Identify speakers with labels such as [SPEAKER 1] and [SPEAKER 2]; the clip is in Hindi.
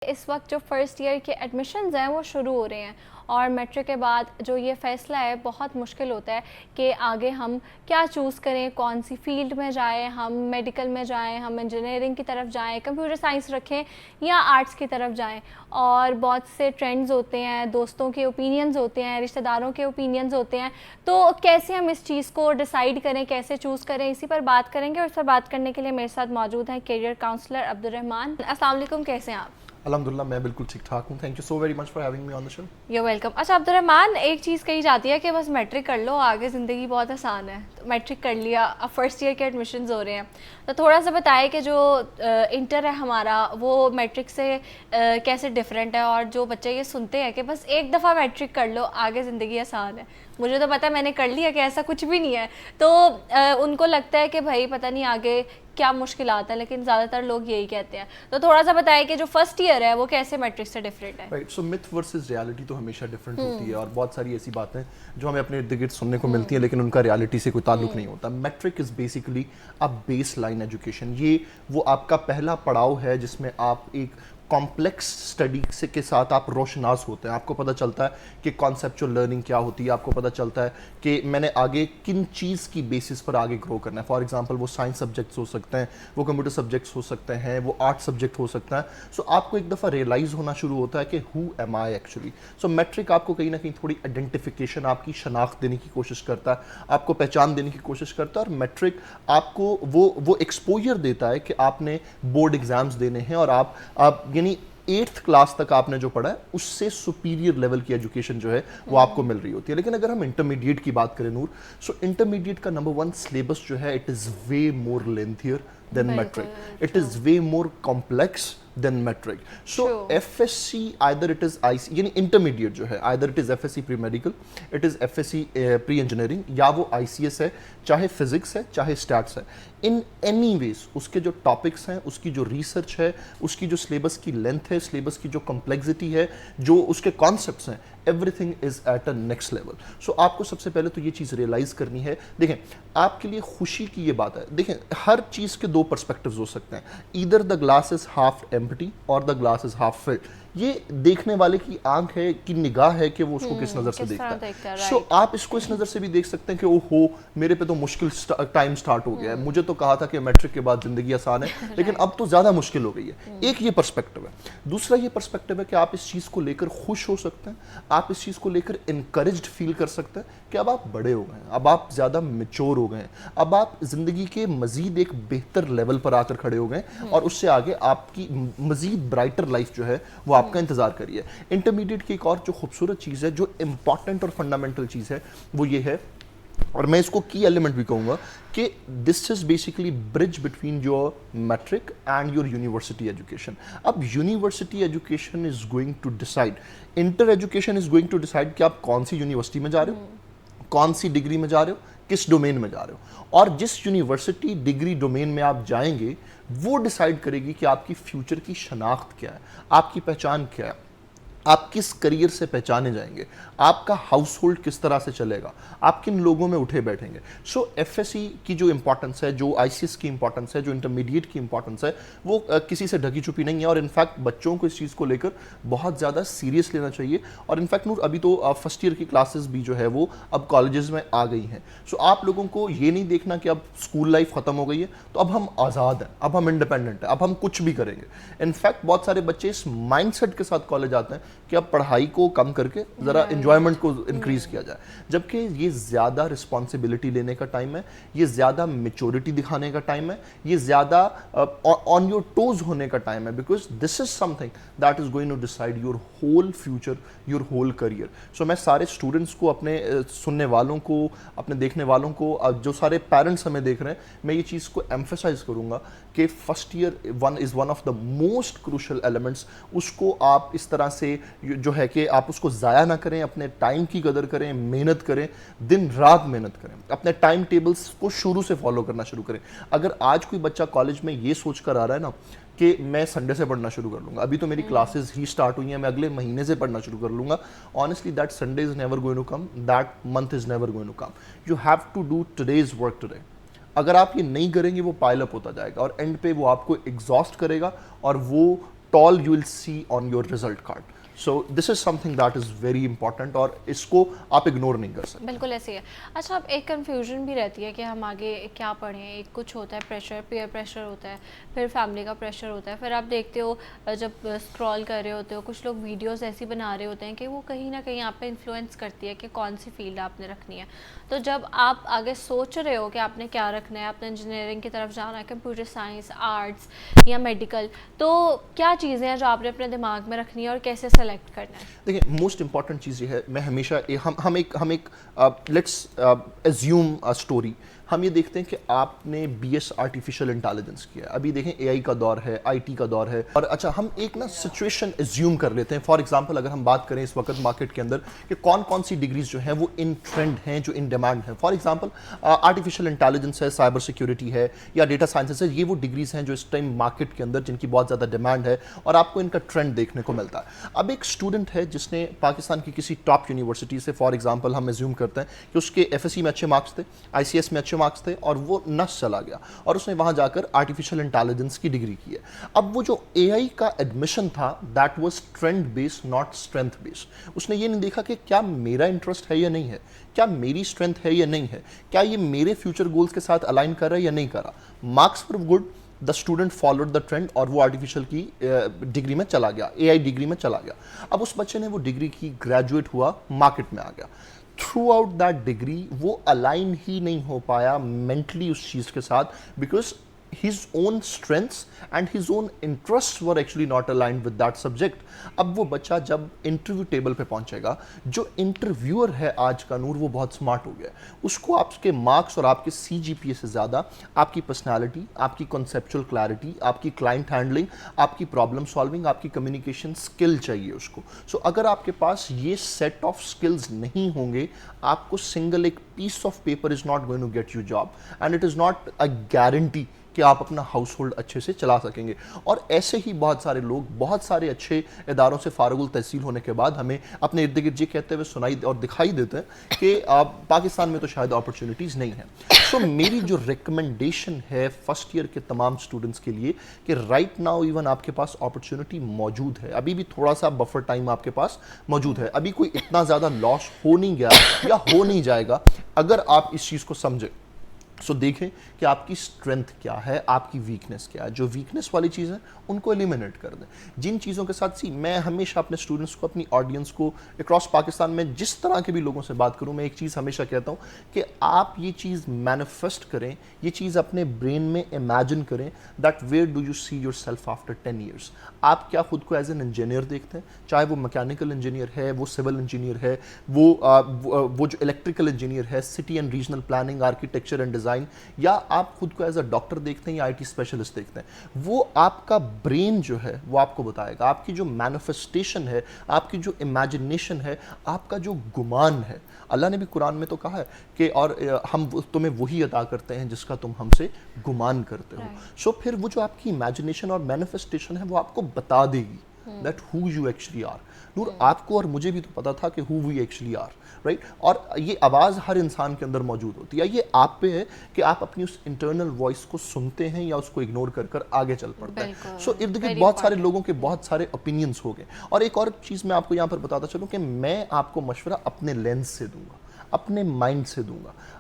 [SPEAKER 1] इस वक्त जो फर्स्ट ईयर के एडमिशन्स हैं वो शुरू हो रहे हैं और मैट्रिक के बाद जो ये फ़ैसला है बहुत मुश्किल होता है कि आगे हम क्या चूज़ करें, कौन सी फ़ील्ड में जाएं, हम मेडिकल में जाएं, हम इंजीनियरिंग की तरफ जाएं, कंप्यूटर साइंस रखें या आर्ट्स की तरफ जाएं। और बहुत से ट्रेंड्स होते हैं, दोस्तों के ओपिनियंस होते हैं, रिश्तेदारों के ओपिनियंस होते हैं। तो कैसे हम इस चीज़ को डिसाइड करें, कैसे चूज़ करें, इसी पर बात करेंगे। और इस पर बात करने के लिए मेरे साथ मौजूद हैं करियर काउंसलर अब्दुर्रहमान। अस्सलाम वालेकुम, कैसे हैं आप?
[SPEAKER 2] अल्हम्दुलिल्लाह मैं बिल्कुल ठीक ठाक हूँ। Thank you so very much for having me on the show.
[SPEAKER 1] You welcome. अच्छा अब्दुर्रहमान, एक चीज़ कही जाती है कि बस मैट्रिक कर लो, आगे ज़िंदगी बहुत आसान है। तो मैट्रिक कर लिया, अब फर्स्ट ईयर के एडमिशन्स हो रहे हैं, तो थोड़ा सा बताएं कि जो इंटर है हमारा वो मैट्रिक से कैसे डिफरेंट है। और जो बच्चे ये सुनते हैं कि बस एक दफ़ा मैट्रिक कर लो, आगे ज़िंदगी आसान है, मुझे तो पता है, मैंने कर लिया, कि ऐसा कुछ भी नहीं है। तो उनको लगता है कि भाई पता नहीं आगे क्या मुश्किलात है, लेकिन ज़्यादातर लोग यही कहते हैं। तो थोड़ा सा बताएं कि जो फर्स्ट ईयर है वो कैसे मैट्रिक से डिफरेंट है।
[SPEAKER 2] राइट, सो मिथ वर्सेस रियलिटी तो हमेशा डिफरेंट होती है और बहुत सारी ऐसी बातें जो हमें अपने इर्द गिर्द सुनने को मिलती हैं लेकिन उनका रियलिटी से कोई ताल्लुक नहीं होता। Matric is basically a base line education. ये वो आपका पहला पड़ाव है जिसमें आप एक कॉम्प्लेक्स स्टडी से के साथ आप रोशनास होते हैं। आपको पता चलता है कि कॉन्सेप्चुअल लर्निंग क्या होती है, आपको पता चलता है कि मैंने आगे किन चीज़ की बेसिस पर आगे ग्रो करना है। फॉर एग्जांपल वो साइंस सब्जेक्ट्स हो सकते हैं, वो कंप्यूटर सब्जेक्ट्स हो सकते हैं, वो आर्ट सब्जेक्ट हो सकता है। सो आपको एक दफ़ा रियलाइज़ होना शुरू होता है कि who am I actually. So matric आपको कहीं ना कहीं थोड़ी आइडेंटिफिकेशन, आपकी शनाख्त देने की कोशिश करता है, आपको पहचान देने की कोशिश करता है। और मैट्रिक आपको वो एक्सपोजर देता है कि आपने बोर्ड एग्जाम्स देने हैं और आप यानी 8th क्लास तक आपने जो पढ़ा है उससे सुपीरियर लेवल की एजुकेशन जो है वो आपको मिल रही होती है। लेकिन अगर हम इंटरमीडिएट की बात करें नूर, सो इंटरमीडिएट का नंबर 1 सिलेबस जो है it is way more lengthier than matric, it is way more complex than matric. So FSC either it is IC यानी इंटरमीडिएट जो है either it is FSC pre medical, it is FSC pre engineering, या वो ICS है, चाहे फिजिक्स है चाहे स्टैट्स है। इन एनी वेज उसके जो टॉपिक्स हैं, उसकी जो रिसर्च है, उसकी जो सिलेबस की लेंथ है, सिलेबस की जो कॉम्प्लेक्सिटी है, जो उसके कॉन्सेप्ट्स हैं, everything is at a next level. So आपको सबसे पहले तो ये चीज़ रियलाइज़ करनी है। देखें, आपके लिए खुशी की ये बात है, देखें हर चीज़ के दो पर्सपेक्टिव्स हो सकते हैं। Either the glass is half empty और the glass is half filled. ये देखने वाले की आंख है, की निगाह है कि वो उसको किस नज़र से देखता है। सो आप इसको इस नज़र से भी देख सकते हैं कि ओहो मेरे पे तो मुश्किल टाइम स्टार्ट हो गया है, मुझे तो कहा था कि मैट्रिक के बाद ज़िंदगी आसान है लेकिन अब तो ज़्यादा मुश्किल हो गई है। एक ये पर्सपेक्टिव है। दूसरा ये पर्सपेक्टिव है कि आप इस चीज़ को लेकर खुश हो सकते हैं, आप इस चीज़ को लेकर इनकरेज्ड फील कर सकते हैं कि अब आप बड़े हो गए हैं, अब आप ज़्यादा मेच्योर हो गए हैं, अब आप ज़िंदगी के मज़ीद एक बेहतर लेवल पर आकर खड़े हो गए और उससे आगे आपकी मज़ीद ब्राइटर लाइफ जो है वो आपका इंतज़ार करिए। इंटरमीडिएट की एक और जो खूबसूरत चीज़ है, जो इंपॉर्टेंट और फंडामेंटल चीज़ है, वो ये है, और मैं इसको की एलिमेंट भी कहूँगा, कि this is basically bridge between your matric and your university education. अब university education is going to decide, inter education is going to decide कि आप कौन सी यूनिवर्सिटी में जा रहे हो, कौन सी डिग्री में जा रहे हो, किस डोमेन में जा रहे हो। और जिस यूनिवर्सिटी डिग्री डोमेन में आप जाएंगे वो डिसाइड करेगी कि आपकी फ्यूचर की शनाख्त क्या है, आपकी पहचान क्या है, आप किस करियर से पहचाने जाएंगे, आपका हाउस होल्ड किस तरह से चलेगा, आप किन लोगों में उठे बैठेंगे। सो FSC की जो इंपॉर्टेंस है, जो ICS की इंपॉर्टेंस है, जो इंटरमीडिएट की इंपॉर्टेंस है, वो किसी से ढकी छुपी नहीं है। और इनफैक्ट बच्चों को इस चीज़ को लेकर बहुत ज़्यादा सीरियस लेना चाहिए। और इनफैक्ट नूर, अभी तो फर्स्ट ईयर की क्लासेस भी जो है वो अब कॉलेजेस में आ गई हैं। सो आप लोगों को ये नहीं देखना कि अब स्कूल लाइफ ख़त्म हो गई है तो अब हम आज़ाद हैं, अब हम इंडिपेंडेंट हैं, अब हम कुछ भी करेंगे। इनफैक्ट बहुत सारे बच्चे इस माइंडसेट के साथ कॉलेज आते हैं कि अब पढ़ाई को कम करके ज़रा एंजॉयमेंट को इंक्रीज किया जाए, जबकि ये ज़्यादा रिस्पॉन्सिबिलिटी लेने का टाइम है, ये ज़्यादा मेच्योरिटी दिखाने का टाइम है, ये ज़्यादा ऑन योर टोज होने का टाइम है, because this is something that is going to decide your whole future, your whole career. So मैं सारे स्टूडेंट्स को, अपने सुनने वालों को, अपने देखने वालों को, जो सारे पेरेंट्स हमें देख रहे हैं, मैं ये चीज़ को एम्फेसाइज करूँगा कि first year is one of the most crucial elements. उसको आप इस तरह से जो है कि आप उसको ज़ाया ना करें, अपने टाइम की कदर करें, मेहनत करें, दिन रात मेहनत करें, अपने टाइम टेबल्स को शुरू से फॉलो करना शुरू करें। अगर आज कोई बच्चा कॉलेज में ये सोच कर आ रहा है ना कि मैं संडे से पढ़ना शुरू कर लूँगा, अभी तो मेरी क्लासेस ही स्टार्ट हुई हैं, मैं अगले महीने से पढ़ना शुरू कर लूँगा, honestly that Sunday is never going to come, that month is never going to come. You have to do today's work today. अगर आप ये नहीं करेंगे वो पाइल अप होता जाएगा और एंड पे वो आपको एग्जॉस्ट करेगा और वो toll you will see on your result card. So this is something that is very important और इसको आप इग्नोर नहीं कर सकते।
[SPEAKER 1] बिल्कुल ऐसे ही है। अच्छा, अब एक कन्फ्यूजन भी रहती है कि हम आगे क्या पढ़ें। एक कुछ होता है प्रेशर, पीयर प्रेशर होता है, फिर फैमिली का प्रेशर होता है, फिर आप देखते हो जब स्क्रॉल कर रहे होते हो कुछ लोग वीडियोस ऐसी बना रहे होते हैं कि वो कहीं ना कहीं आप पे इन्फ्लुएंस करती है कि कौन सी फील्ड आपने रखनी है। तो जब आप आगे सोच रहे हो कि आपने क्या रखना है, आपने इंजीनियरिंग की तरफ जाना है, कंप्यूटर साइंस, आर्ट्स या मेडिकल, तो क्या चीज़ें हैं जो आपने अपने दिमाग में रखनी है और कैसे सेलेक्ट करना है?
[SPEAKER 2] देखिए, मोस्ट इंपॉर्टेंट चीज़ ये है, मैं हमेशा हम एक लेट्स एज्यूम अ स्टोरी। हम ये देखते हैं कि आपने बीएस आर्टिफिशियल इंटेलिजेंस किया है, अभी देखें एआई का दौर है, आईटी का दौर है, और अच्छा हम एक ना सिचुएशन एज्यूम कर लेते हैं। फॉर एग्जांपल अगर हम बात करें इस वक्त मार्केट के अंदर कि कौन कौन सी डिग्रीज जो हैं वो इन ट्रेंड हैं, जो इन डिमांड हैं। फॉर एग्जांपल आर्टिफिशियल इंटेलिजेंस है, साइबर सिक्योरिटी है या डेटा साइंसेस है, ये वो डिग्रीज हैं जो इस टाइम मार्केट के अंदर जिनकी बहुत ज़्यादा डिमांड है और आपको इनका ट्रेंड देखने को मिलता है। अब एक स्टूडेंट है जिसने पाकिस्तान की किसी टॉप यूनिवर्सिटी से, फॉर एग्जांपल हम एज्यूम करते हैं कि उसके एफएससी में अच्छे मार्क्स थे, आईसीएस में अच्छे मार्क्स थे और वो नस चला गया और उसने वहां जाकर आर्टिफिशियल इंटेलिजेंस की डिग्री की है। अब वो जो एआई का एडमिशन था that was trend based not strength based. उसने ये नहीं देखा कि क्या मेरा इंटरेस्ट है या नहीं है, क्या मेरी स्ट्रेंथ है या नहीं है, क्या ये मेरे फ्यूचर गोल्स के साथ अलाइन कर रहा है या नहीं कर रहा। Marks were good, the student followed the trend और वो आर्टिफिशियल की डिग्री में चला गया, एआई डिग्री में चला गया। अब उस बच्चे ने वो डिग्री की, ग्रेजुएट हुआ, मार्केट में आ गया। थ्रू आउट दैट डिग्री वो अलाइन ही नहीं हो पाया मेंटली उस चीज़ के साथ, because his own strengths and his own interests were actually not aligned with that subject. अब वो बच्चा जब इंटरव्यू टेबल पे पहुंचेगा, जो इंटरव्यूअर है आज का नूर वो बहुत स्मार्ट हो गया है, उसको आपके मार्क्स और आपके सीजीपीए से ज़्यादा आपकी पर्सनालिटी, आपकी कॉन्सेप्चुअल क्लैरिटी, आपकी क्लाइंट हैंडलिंग, आपकी प्रॉब्लम सॉल्विंग, आपकी कम्युनिकेशन स्किल चाहिए उसको। सो अगर आपके पास ये सेट ऑफ स्किल्स नहीं होंगे, आपको सिंगल एक piece of paper is not going to get you job and it is not a guarantee कि आप अपना हाउस होल्ड अच्छे से चला सकेंगे। और ऐसे ही बहुत सारे लोग बहुत सारे अच्छे इदारों से फारुल तहसील होने के बाद हमें अपने इर्द गिर्द ये कहते हुए सुनाई और दिखाई देते हैं कि पाकिस्तान में तो शायद अपॉर्चुनिटीज़ नहीं हैं। सो मेरी जो रिकमेंडेशन है फर्स्ट ईयर के तमाम स्टूडेंट्स के लिए कि राइट नाउ इवन आपके पास अपॉर्चुनिटी मौजूद है, अभी भी थोड़ा सा बफर टाइम आपके पास मौजूद है, अभी कोई इतना ज़्यादा लॉस हो नहीं गया या हो नहीं जाएगा अगर आप इस चीज़ को समझें। सो देखें कि आपकी स्ट्रेंथ क्या है, आपकी वीकनेस क्या है। जो वीकनेस वाली चीज़ है उनको एलिमिनेट कर दें। जिन चीज़ों के साथ मैं हमेशा अपने स्टूडेंट्स को, अपनी ऑडियंस को अक्रॉस पाकिस्तान में जिस तरह के भी लोगों से बात करूं, मैं एक चीज़ हमेशा कहता हूं कि आप ये चीज़ मैनिफेस्ट करें, ये चीज़ अपने ब्रेन में इमेजिन करें that where do you see yourself after 10 years. आप क्या खुद को एज एन इंजीनियर देखते हैं, चाहे वो मैकेनिकल इंजीनियर है, वो सिविल इंजीनियर है, वो जो इलेक्ट्रिकल इंजीनियर है, city and regional planning, architecture and design, या आप खुद को एज अ डॉक्टर देखते हैं या आईटी स्पेशलिस्ट देखते हैं। वो आपका ब्रेन जो है वो आपको बताएगा। आपकी जो मैनिफेस्टेशन है, आपकी जो इमेजिनेशन है, आपका जो गुमान है, अल्लाह ने भी कुरान में तो कहा है कि और हम तुम्हें वही अदा करते हैं जिसका तुम हमसे गुमान करते हो। सो फिर वो जो आपकी इमेजिनेशन और मैनिफेस्टेशन है वो आपको बता देगी that who you actually are. Noor, आपको और मुझे भी तो पता था कि who we actually are, right. और ये आवाज़ हर इंसान के अंदर मौजूद होती है। ये आप पे है कि आप अपनी उस इंटरनल वॉइस को सुनते हैं या उसको इग्नोर कर कर आगे चल पड़ते हैं। सो इर्द गिर्द बहुत सारे लोगों के बहुत सारे ओपिनियंस हो गए। और एक और चीज़ मैं आपको यहाँ पर बताता चलूँ कि मैं आपको मशवरा अपने लेंस से दूंगा, अपने माइंड से दूंगा।